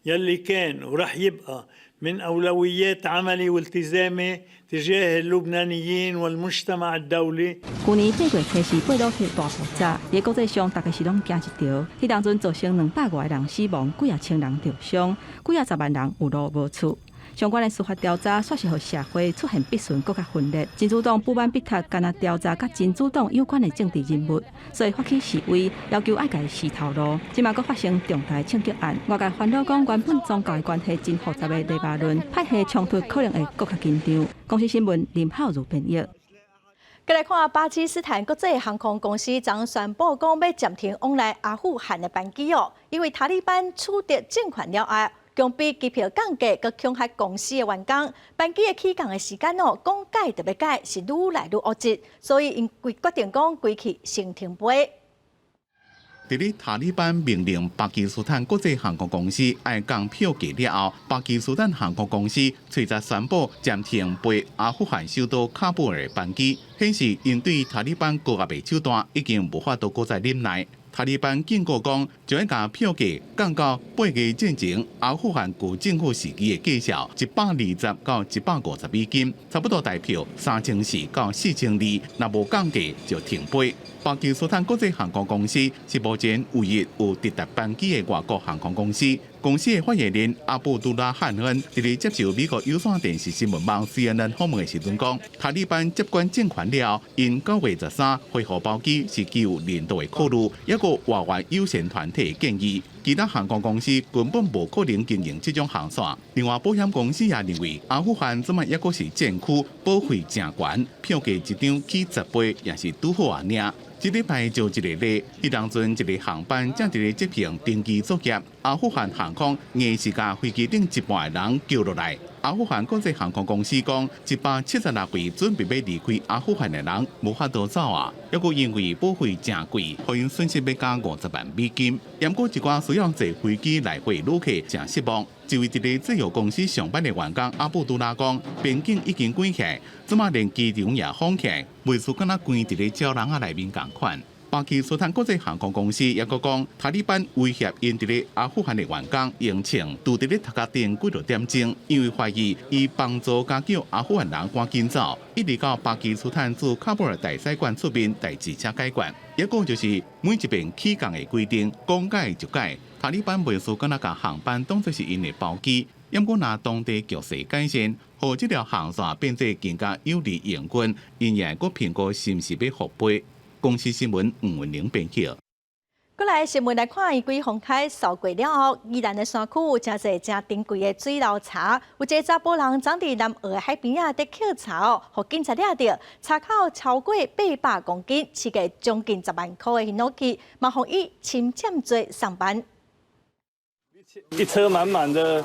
يلي كان ورح يبقى من أولويات عملي والتزامي تجاه اللبنانيين والمجتمع الدولي。去年8月初是8路去大爆炸，在国际上大家是拢惊一条。迄当阵造成200多个人死亡，几啊千人受伤，几啊10万人有路无厝。相关的司法调查，却是互社会出现必顺、更加分裂。真主党不满逼他，干那调查甲真主党有关的政治人物，所以发起示威，要求爱家死头路。即马阁发生重大枪击案，外界烦恼讲原本宗教的关系真复杂的黎巴嫩，派系冲突可能会更加紧张。公司新闻林浩如编译。再来看巴基斯坦国际航空公司昨宣布讲要暂停往来阿富汗的班机哦，因为塔利班取得政权了后。强逼机票降价，佮恐吓公司的员工，班机的起降的时间哦，讲改特别改，是愈来愈恶质，所以因决定讲归去先停飞。伫咧塔利班命令巴基斯坦国际航空公司爱降票价了后，巴基斯坦航空公司随即宣布暂停飞阿富汗首都喀布尔的班机，显示因对塔利班高压的手段已经无法度再忍耐。塔利班警告讲，将要将票价降到8月之前阿富汗旧政府时期的价销120到150美金，差不多大票3400到4200，若无降价就停飞。巴基斯坦国际航空公司是目前唯一有直达班机的外国航空公司。公司的发言人阿布杜拉汉恩伫咧接受美国有线电视新闻网 CNN 访问的时阵讲，塔利班接管政权了后，因9月13恢复包机是具有人道的考虑，一个外援友善团体的建议。其他航空公司根本无可能经营这种航线。另外，保险公司也认为，阿富汗这么一个是战区，保费正悬，票价一张起10倍也是拄好啊领。一礼拜就一个例，迄当阵一个航班正伫咧执行登机作业，阿富汗航空硬是甲飞机顶一半的人叫落来。阿富汗国际航空公司讲，176位准备要离开阿富汗的人无法度走啊，抑个因为保费正贵，互因损失要加50万美金。不过一寡需要坐飞机来回旅客正失望。一位一个制药公司上班的员工阿布杜拉讲，边境已经关起来，即马连机场也封起来，袂输敢若关伫咧鸟笼内面共款。巴基斯坦国际航空公司也阁讲，塔利班威胁因伫咧阿富汗的员工用枪拄伫咧头壳顶几多点钟，因为怀疑伊帮助加叫阿富汗人赶紧走，一直到巴基斯坦驻喀布尔大使馆出面代志才解决。一个就是每一遍起降的规定，讲改就改。塔利班袂输敢若甲航班当作是因的包机，不过拿当地局势改善，互这条航线变作更加有利营运，因也阁评估是毋是要复飞。公司新闻吴文玲编辑。过来新闻来看，伊规风台扫过了后，宜兰的山区有真侪正珍贵的水流茶。有一个查甫人长伫南澳的海边啊，伫捡茶哦，互警察抓到，茶口超过800公斤，市价将近10万块的诺基，嘛互伊侵占罪上班。一车满满的，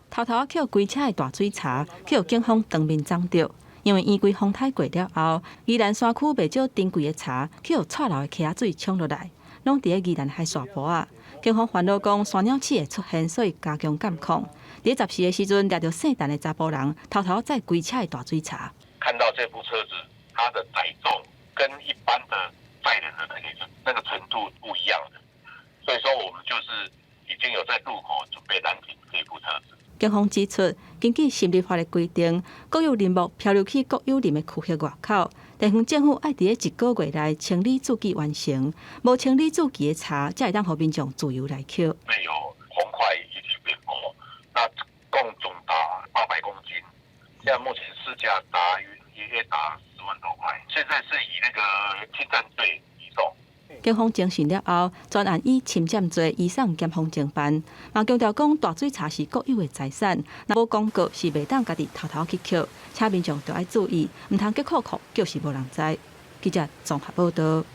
偷偷捡规车的大水茶，去警方当面掌着。因为伊规风台过了后，宜兰山区袂少珍贵的茶，去蔡楼的溪仔水冲落来，拢伫咧宜兰海沙坡啊。警方烦恼讲山鸟鼠会出现，所以加强监控。伫10时的时阵，掠到姓陈的查甫人偷偷载规车的大水茶。看到这部车子，它的载重跟一般的载人的那个程度不一样的，所以说我们就是已经有在路口准备拦停这部车子。警方指出，根据新立法的规定，国有林木漂流去国有林的区域外口，地方政府爱伫1个月内清理注记完成，无清理注记的茶，才会当互民众自由来捡。内有红块以及扁沫，那共总达800公斤，现在目前市价约达10万多块，现在是以那个侵占罪移送。警方侦讯了后，专案以侵占罪移送检方侦办。嘛强调讲，大水茶是国有的财产，若无公告是袂当家己偷偷去捡，请民众要爱注意，唔通捡库就是无人知。记者综合报道。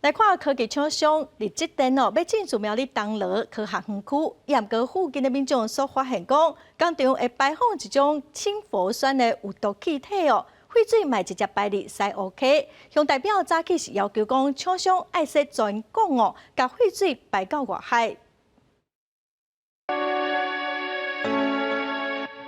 来看科技厂商日积电要进驻苗栗东螺科学园区，盐哥附近的民众所发现讲，工厂会排放一种氢氟酸的有毒气体哦。废水卖直接排入西湖溪，乡代表早起是要求讲，厂商爱说全讲哦，甲废水排到外海。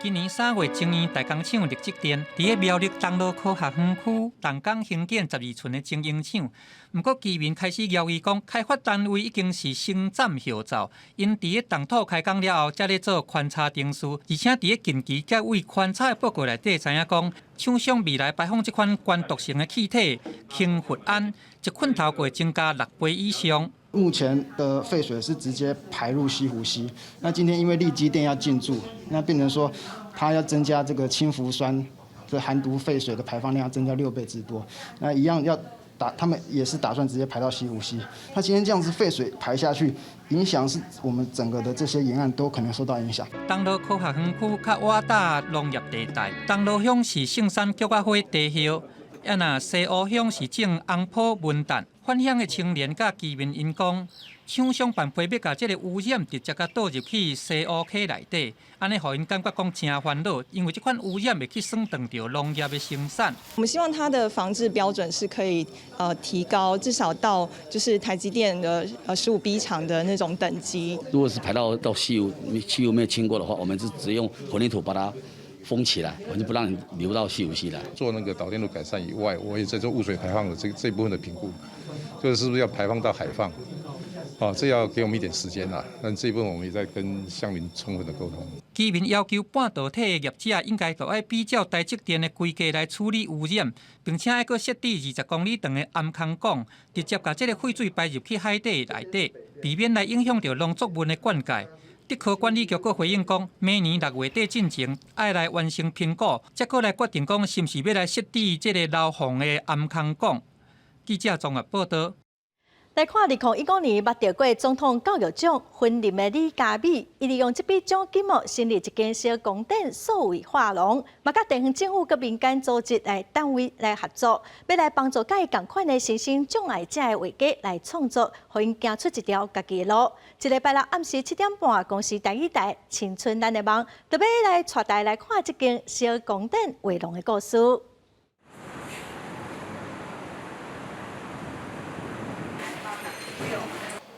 今年3月经营大工厂立即电，伫个苗栗东路科学园区动工兴建12寸的精英厂。不过，居民开始谣言讲，开发单位已经是先占后奏，因伫个动土开工了后，才咧做勘察程序，而且伫个近期才为勘察的报告内底知影讲，厂商未来排放这款关毒性的气体氢氟胺，一困头会增加6倍以上。目前的废水是直接排入西湖溪，那今天因为力积电要进驻，那变成说它要增加这个氢氟酸的含毒废水的排放量，增加6倍之多。那一样要他们也是打算直接排到西湖溪。那今天这样子废水排下去，影响是我们整个的这些沿岸都可能受到影响。东路科学园区较瓦达农业地带，东路乡是圣山菊花花地叶，西湖乡是种红埔文旦。返乡的青年甲居民因讲，厂商办批要甲这个污染直接甲倒入去西湖溪内底，安尼互因感觉讲真烦恼，因为这款污染会去损断掉农业的生产。我们希望它的防治标准是可以提高，至少到就是台积电的15B 厂的那种等级。如果是排到西湖没有清过的话，我们是直接用混凝土把它封起来，我就不让你流到西湖溪来。做那个导电路改善以外，我也在做污水排放的这一部分的评估，就是不是要排放到海放？这要给我们一点时间啦。但这一部分我们也在跟乡民充分的沟通。居民要求半导体的业者应该都要比照台积电的规格来处理污染，并且要设置20公里长的暗空管，直接把这个废水排入去海底内底，避免来影响到农作物的灌溉。德科管理局佫回应讲，明年6月底进前要来完成评估，才佫来决定讲是毋是要来设置这个漏洪的暗空管。记者综合报道。来看2019年捌到过总统教育奖婚礼的李嘉美，伊利用这笔奖金成立一间小公店数位画廊，嘛甲地方政府佮民间组织来单位来合作，要来帮助介同款的身心障碍者的画家来创作，互因行出一条家己的路。一礼拜六暗时7点半，公司台语台《青春咱的梦》特别来带大家来看这间小公店画廊的故事。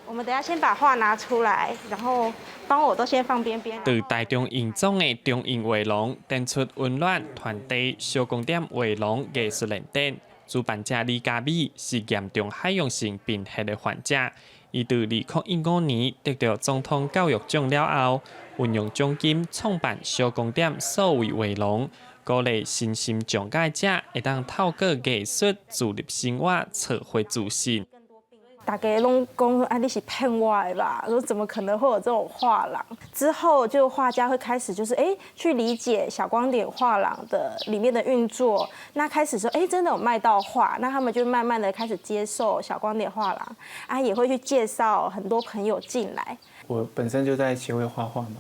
我们等下先把画拿出来，然后帮我都先放边边。từ台中营总的中英画廊展出温暖团队小公店画廊艺术联展。主办者李嘉美是严重海洋性贫血的患者，伊在2015年得到总统教育奖了后，运用奖金创办小公店数位画廊，鼓励身心障碍者会当透过艺术自立生活，找回自信。大家拢讲啊，你是骗我的吧？说怎么可能会有这种画廊？之后就画家会开始就是去理解小光点画廊的里面的运作。那开始说真的有卖到画，那他们就慢慢的开始接受小光点画廊啊，也会去介绍很多朋友进来。我本身就在协会画画嘛，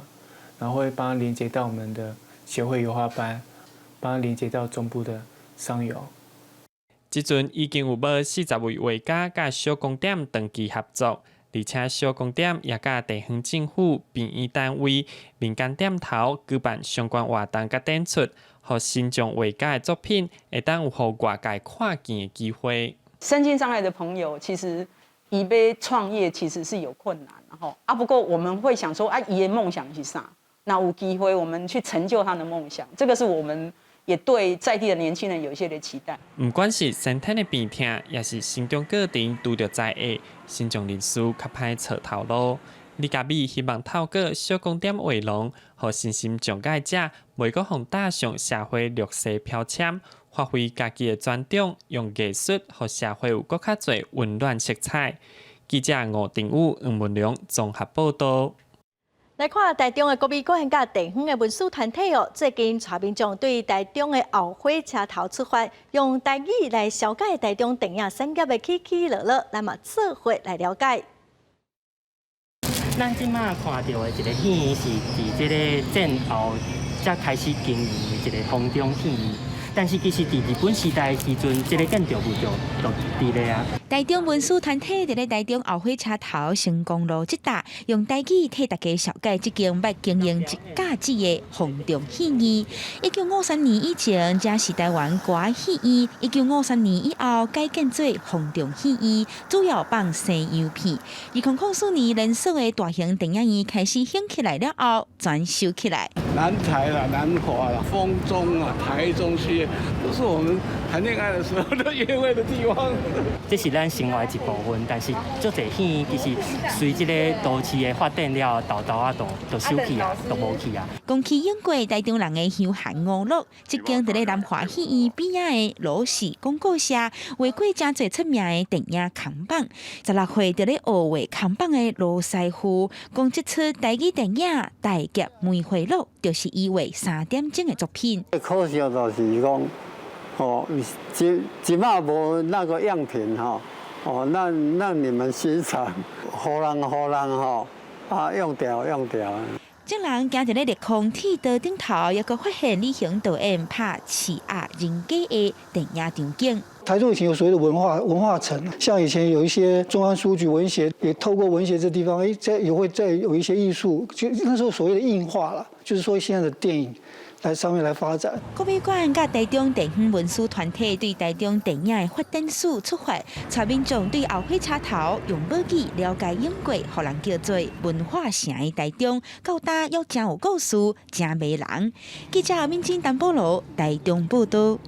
然后会帮他连接到我们的协会油画班，帮他连接到中部的商游。即阵已经有40位画家甲小公店长期合作，而且小公店也甲地方政府、殡仪单位、民间店头举办相关活动甲展出，互新疆画家的作品会当有互外界看见的机会。身心障碍的朋友，其实伊要创业其实是有困难，不过我们会想说伊的梦想是啥？那有机会我们去成就他的梦想，这个是我们。也对在地的年轻人有一些的期待。不管是身体的病痛，也是心中个人拄着灾厄，心中人事较歹找头路。李嘉美希望透过小公店画廊，互身心障碍者袂阁互搭上社会劣势标签，发挥家己的专长，用艺术互社会有更较侪温暖色彩。记者吴定武、黄文良综合报道。来看台中的国美馆甲地方的文史团体最近带民众对台中的后火车头出发，用台语来了解台中电影产业的起起落落，咱嘛做伙来了解。咱即马看到的一个戏是伫即个战后才开始经营的一个风中戏。但是其实伫日本时代时阵，这个建筑物就伫咧啊。台中文史团体伫咧台中后火车头成功路即带，用台语替大家了解即间捌经营一架子的风中戏院。1953年以前，这是台湾歌仔戏院；1953年以后改建做风中戏院，主要放西洋片。2004年连锁的大型电影院开始兴起来了后，全收起来。南台啦、南华啦、丰中啊、台中这些，都是我们谈恋爱的时候的约会的地方。这是咱生活的一部分，但是足侪戏其实随这个都市的发展了，豆啊都收去啊，都无去啊。讲起英国台中人的休闲娱乐，即间伫咧南华戏院边仔的罗氏广告社，画过真侪出名的电影扛棒。16岁伫咧学画扛棒的罗师傅，讲这出台语电影《大劫梅花鹿》，就是伊画3点钟的作品。可惜就是讲，即马无那个样品让你们欣赏，好人用掉。众人行伫咧烈空铁道顶头，也个发现李行导演拍刺压人家的电影场景。台中以前有所谓的文化城，像以前有一些中央书局文协，也透过文协这地方，再有一些艺术，就那时候所谓的映画了，就是说现在的电影。来上面来发展。国美馆甲台中地方文书团体对台中电影的发展史出发，带民众对后火车头用母语了解英国，互人叫做文化城的台中，到大又真有故事，真迷人。记者民警陈保罗台中报道。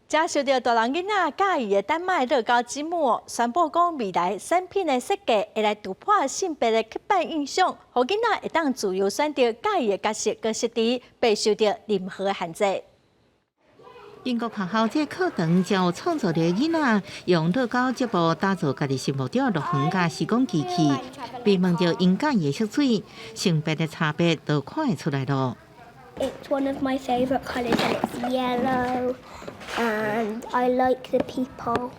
接受到大人囡仔介意的丹麦乐高积木，宣布讲未来产品的设计会来突破性别的刻板印象，让囡仔会当自由选择介意的角色跟设定，袂受到任何限制。英国学校这课堂将有创造力的囡仔用乐高积木打造家己心目中的乐园甲时光机器，被问到因介意的色水，性别的差别都看会出来咯。It's one of my favourite colours and it's yellow and I like the people.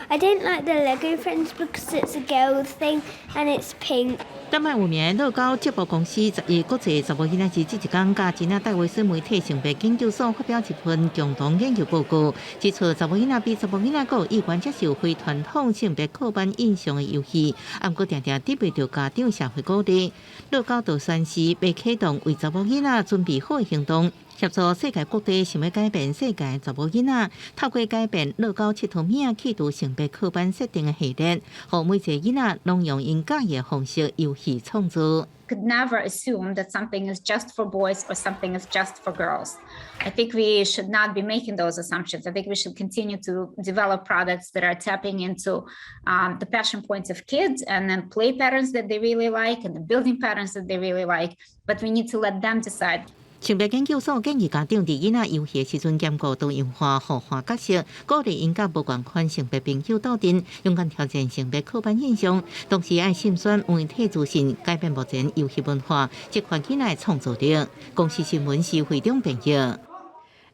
I don't like the Lego friends because it's a girls thing and it's pink. 丹麦有名乐高积木公司11国际查某囡仔节这一天，甲真戴维斯媒体性别研究所发表一份共同研究报告，指出查某囡仔比查某囡仔有意愿接受非传统性别刻板印象的游戏，不过常常得不到家长社会鼓励。乐高就算是被启动为查某囡仔准备好的行动，协助世界各地想要改变世界查某囡仔，透过改变乐高切图片去除性别刻板设定的系列，让每一个囡仔拢用因介意的方式游戏创作。Could never assume that something is just for boys or something is just for girls. I think we should not be making those assumptions. I think we should continue to develop products that are tapping into the passion points of kids and then play patterns that they really like and the building patterns that they really like. But we need to let them decide. 性别研究所建议家长伫囡仔游戏的时阵，兼顾多样化、互换角色，鼓励因甲无共款性别朋友斗阵，勇敢挑战性别刻板印象，同时爱慎选媒体资讯，改变目前游戏文化，激发囡仔的创造力。公司新闻是会中朋友。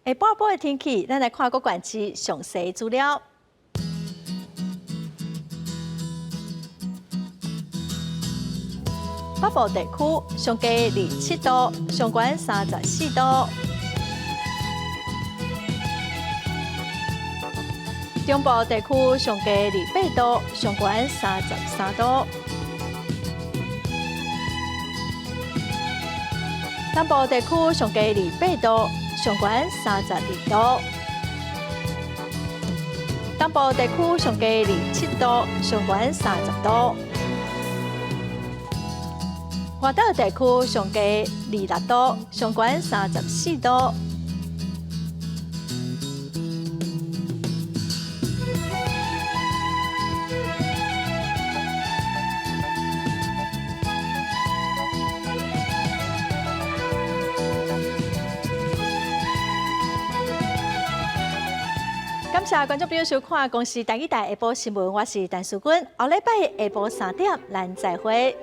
下半部的天气，咱来看各县市详细资料。北部地区上低27度，上悬34度；中部地区上低28度，上悬33度；南部地区上低28度，上悬32度；东部地区上低27度，上悬30度。外岛地区上低26度，上悬34度。感谢观众朋友收看公视台语台下晡新闻，我是陈淑君。后礼拜下晡3点，咱再会。